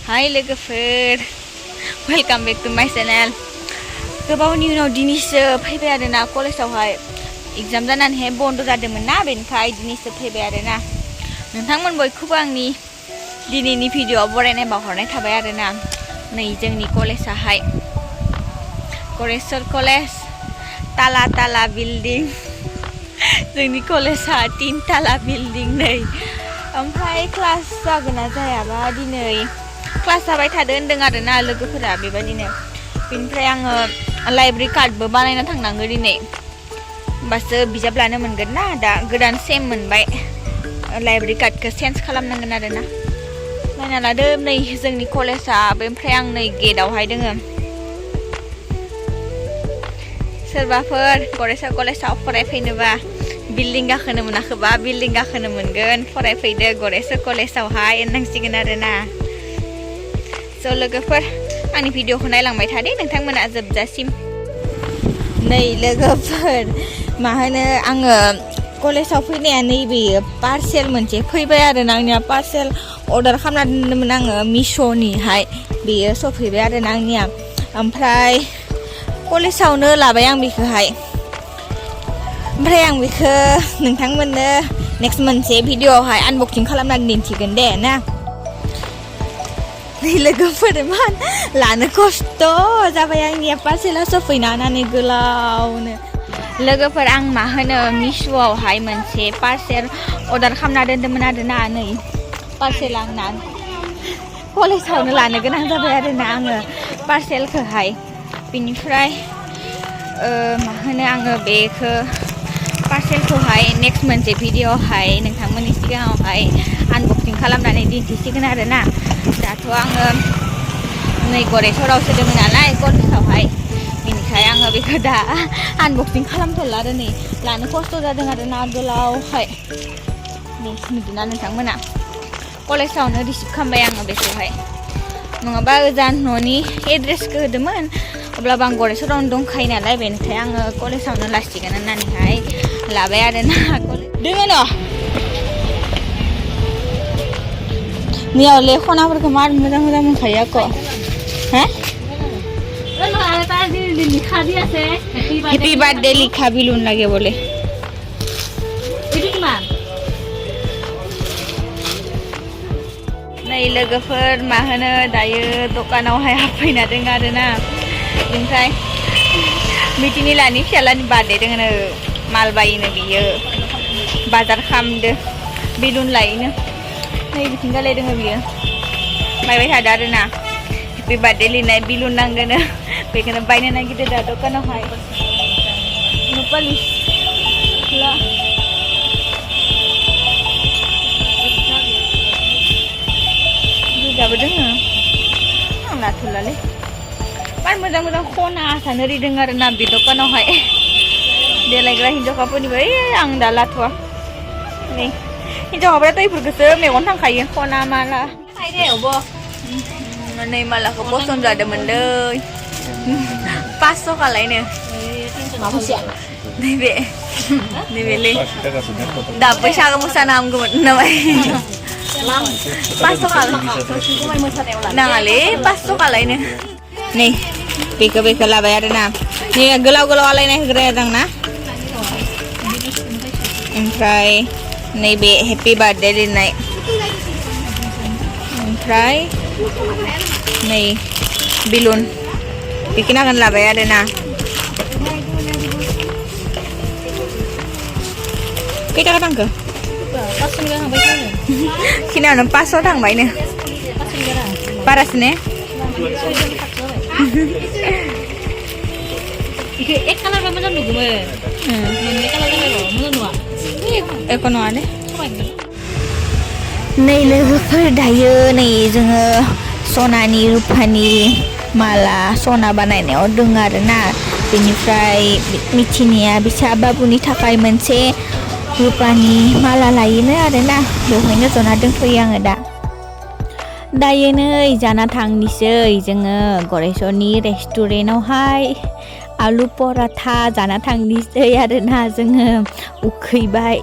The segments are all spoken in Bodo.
हाय लोगोफोर वेलकाम बेक टू माय चेनेल गोबावनि उनाव दिनैसो फैबाय आरोना कलेजावहाय एग्जाम जानानैहाय बन्द जादोंमोन ना बेनिखाय दिनैसो फैबाय आरोना नोंथांमोन बयखौबो आंनि दिनैनि भिडिअआव बरायनाय बावहरनाय थाबाय आरोना नै जोंनि कलेजाहाय गरेस्वर कलेज ताला ताला बिल्डिं जोंनि कलेजा 3 ताला बिल्डिं नै ओमफ्राय क्लास जागोन ना जायाबा दिनै क्लास जाबाय थादों होनदों आरोना लोगोफोरा बेबायदिनो बेनिफ्राय आङो लाइब्रेरि कार्डबो बानायना थांनांगौ दिनै होमबासो बिजाब लानो मोनगोन ना दा गोदान सेम मोनबाय लाइब्रेरि कार्डखौ चेन्ज खालामनांगोन आरोना नायना लादो नै जोंनि कलेजा ओमफ्राय आं नै गेटआवहाय दोङो सोरबाफोर गरेस्वर कलेजाव फरायफैनोबा बिल्डिं गाखोनो मोनाखैबा बिल्डिं गाखोनो मोनगोन फरायफैदो गरेस्वर कलेजावहाय होननांसिगोन आरोना स' लोगोफोर आंनि भिडिअखौ नायलांबाय थादे नोंथांमोना जोबजासिम नै लोगोफोर मा होनो आङो कलेजाव फैनाया नैबेयो पार्सेल मोनसे फैबाय आरोना आंनिया पार्सेल अर्डार खालामना दोनदोंमोन आङो मिश'निहाय बेयो सफैबाय आरोना आंनिया ओमफ्राय कलेजावनो लाबाय आं बेखौहाय ओमफ्राय आं बेखौ नोंथांमोननो नेक्स्ट मोनसे भिडिअआवहाय आनबक्सिं खालामनानै दिन्थिगोन दे ना नै लोगोफोर मान लानो खस्थ' जाबाय आंनिया पार्सेला सफैना होननानै गोलावनो लोगोफोर आं मा होनो मिश'आवहाय मोनसे पार्सेल अर्डार खालामना दोनदोंमोन आरोना नै पार्सेला आंना कलेजावनो लानो गोनां जाबाय आरोना आङो पार्सेलखौहाय बिनिफ्राय मा होनो आङो बेखौ पार्सेलखौहाय नेक्स्ट मोनसे भिडिअआवहाय नोंथांमोननि सिगाङावहाय आनबक्सिं खालामनानै दिन्थिसिगोन आरोना दाथ' आङो नै गरेस्वरावसो दङ नालाय कलेजावहाय बेनिखाय आङो बेखौ दा आनबक्सिं खालामथ'ला आरो नै लानो खस्थ' जादों आरोना गोलावहाय नै नुदोंना नोंथांमोना कलेजावनो रिसिभ खालामबाय आङो बेखौहाय नङाबा ओजान न'नि एड्रेसखौ होदोंमोन अब्लाबो आं गरेस्वरावनो दंखायो नालाय बेनिखाय आङो कलेजावनो लासिगोन होननानैहाय लाबाय आरोना दोङो न' नियावले खनाफोरखौ मार मोजां मोजां मोनखायो आक' हा हैप्पी बार्थडे लिखा बिलुन लागे बोले नै लोगोफोर मा होनो दायो दखानावहाय हाबफैना दङ आरोना ओमफ्राय मिथिनि लानि फिसालानि बार्थडे दङनो माल बायोनो बियो बाजार खालामदो बिलुन लायोनो नै बिथिंगालाय दङ बियो बायबाय थादो आरोना हेप्पि बार्थडे लिरनाय बिलुन नांगोनो बेखौनो बायनो नागिरदो दा दखानावहाय नुपालिस ला दुधाबो दोङो आं लाथ'लालै मार मोजां मोजां खना आसानो रिदों आरोना बे दखानावहाय देलायग्रा हिन्जावखाफोरनिबो आं दा लाथ'वा नै हिन्जावखाफ्राथ' बेफोरखौसो मेगन थांखायो खना माला नै मालाखौ पसन्द जादोंमोन दै 500 खालायनो नैबेलै दा बैसागो मोसानो हामगौमोन नामाय 500 नाङालै 500 खालायनो नै बेखौ लाबाय आरोना नै गोलाव गोलाव आलायनाय होग्राया दं ना ओमफ्राय नैबे हेप्पि बार्थडे लिरनाय ओमफ्राय नै बिलुन बेखिनिखौनो लाबाय आरोना खै थाखा थांखो खिनियावनो 500 थांबायनो बारासो ने इखो एक कालारबा मोजां नुगौमोन मोननै कालार जाबाय मोजां नुवा एक नङा दे नै लोगोफोर दायो नै जोङो सनानि रुफानि माला सना बानायनायाव दङ आरोना बेनिफ्राय मिथिनिया बिसा बाबुनि थाखाय मोनसे रुपानि माला लायोनो आरोना बेवहायनो जना दोनथ'यो आङो दायो नै जाना थांनिसै जोङो गरेस्वरनि रेस्टुरेन्टआवहाय आलु पराथा जाना थांनिसै आरोना जोङो उखैबाय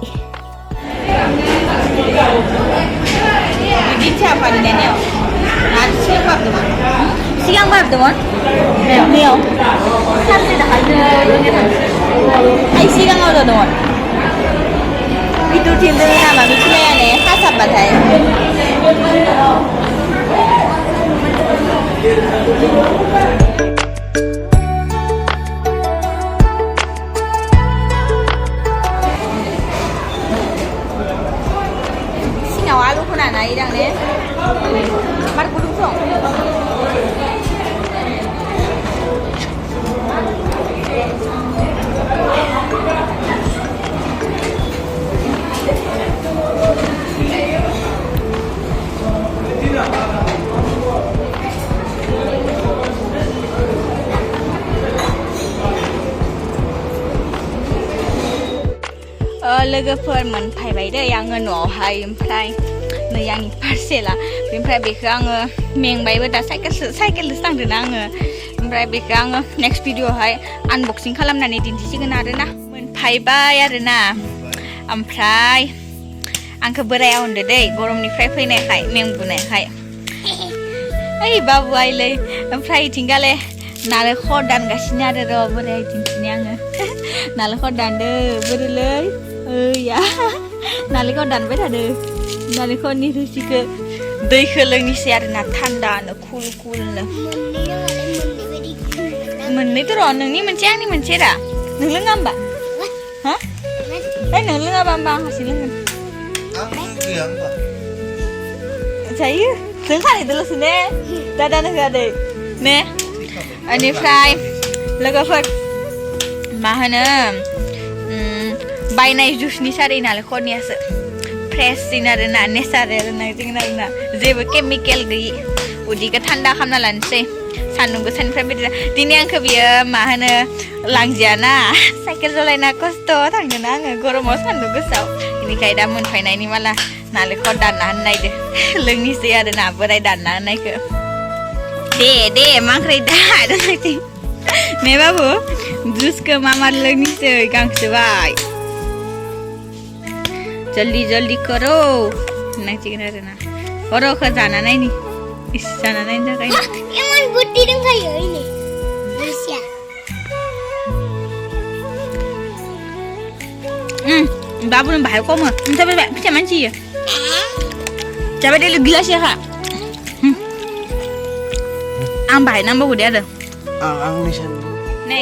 बिदि साहा पानि सिगां बाबदोंमोन सिगां बाबदोंमोन बेयाव सानसे दाखालिनो आइ सिगाङाव जादोंमोन बिदुथिन दोङो नामा मिथिलायानो हासाबबाथाय सिङाव आलु होनानै इदां ने मार गुदुं सं लोगोफोर मोनफैबाय दै आङो न'आवहाय ओमफ्राय नै आंनि पार्सेला बेनिफ्राय बेखौ आङो मेंबायबो दा साइकेलजोंसो थांदोंना आङो ओमफ्राय बेखौ आङो नेक्स्ट भिडिअ'आवहाय आनबक्सिं खालामनानै दिन्थिसिगोन आरोना मोनफैबाय आरोना ओमफ्राय आंखौ बोराया होनदो दै गरमनिफ्राय फैनायखाय मेंबोनायखाय ओइ बाबु आइलै ओमफ्राय इथिंगाले नालेंखर दानगासिनो आरो र' बोराया दिन्थिनो आङो नालेंखर दानदो बोरोलै ओइया नालेंखर दानबाय थादो नालेंखरनि रोसिखौ दैखौ लोंनिसै आरोना थान्दानो कुलनो मोननैथ' र' नोंनि मोनसे आंनि मोनसे रा नों लोङा होमबा हा ओइ नों लोङाबा होमबा आं हारसिं लोंगोन जायो जों खानायदोल'सो ने दादानो होआ दै ने बेनिफ्राय लोगोफोर मा होनो बायनाय जुसनि सारै नालेंखरनियासो फ्रेससिन आरोना नेचारेल नायजों आरोना जेबो केमिकेल गैयि उदैखौ थान्दा खालामना लानोसै सान्दुं गोसानिफ्राय बिदि दिनै आंखौ बियो मा होनो लांजायाना साइकेल सालायना खस्थ' थांदोंना आङो गरमाव सान्दुं गोसायाव बेनिखायनो दा मोनफैनायनि माला नालेंखर दानना होनो नायदो लोंनिसै आरोना बोराय दानना होनायखौ दे मांख्राय दा ने बाबु जुसखौ मा लोंनिसै गांसो बाय जल्दी करो नांसिगोन आरोना र'खौ जाना नायनि इस जाना नायनो थाखाय एमन बुद्धि दंखायो इने रुसिया बाबुनो बाहाय खमो ओमफ्राय बे फिसा मानसि जाबाय दे गिलासया खा आं बाहाय नांबावगौ दे आरो आंनि सानदों नै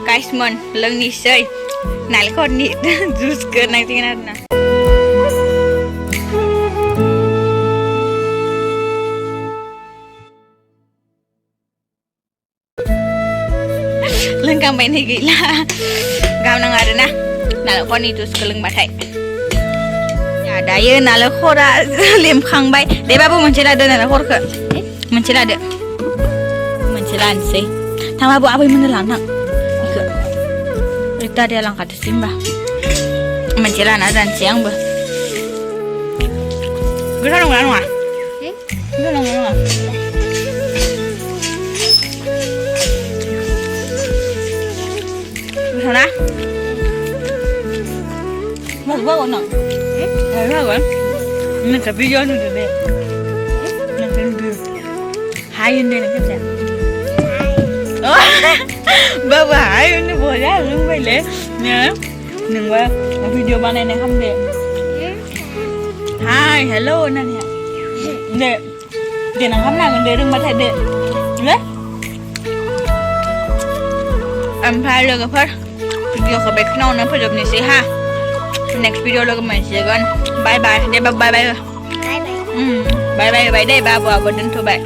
गाइसमोन लोंनिसै नालेंखरनि जुसखौ नांसिगोन आरोना लोंखांबाय नै गैला गाहाम नाङा आरोना नालेंखरनि जुसखौ लोंबाथाय दायो नालेंखरा लेमखांबाय दे बाबु मोनसे लादो नालेंखरखौ मोनसे लादो मोनसे लानोसै थां बाबु आबैमोननो लानो थां बेखौ दादाया लांखाथोसै होमबा मोनसे लाना जानोसै आंबो गोथाव नंगौना नङा गोथाव नंगौना नङा Hả? Một bữa còn nặng. Đấy là vậy. Mình sẽ video nữa đây. Mình sẽ đưa. Hai bên đây là cái gì? Ba hai nó vừa ra luôn vậy lẽ. Nhớ. Đừng qua video ban này không đẹp. Hi, hello nè nè. Nè. Để nó không nào để đừng mà thay để. Đấy. Oमफ्राय लोगोफोर भिडिअखौ बेखिनियावनो फोजोबनोसै हा नेक्स्ट भिडिअ लोगो मोनसिगोन बाय बाय दे बाय बाय बाय बाय दे बाबुआबो दोनथ'बाय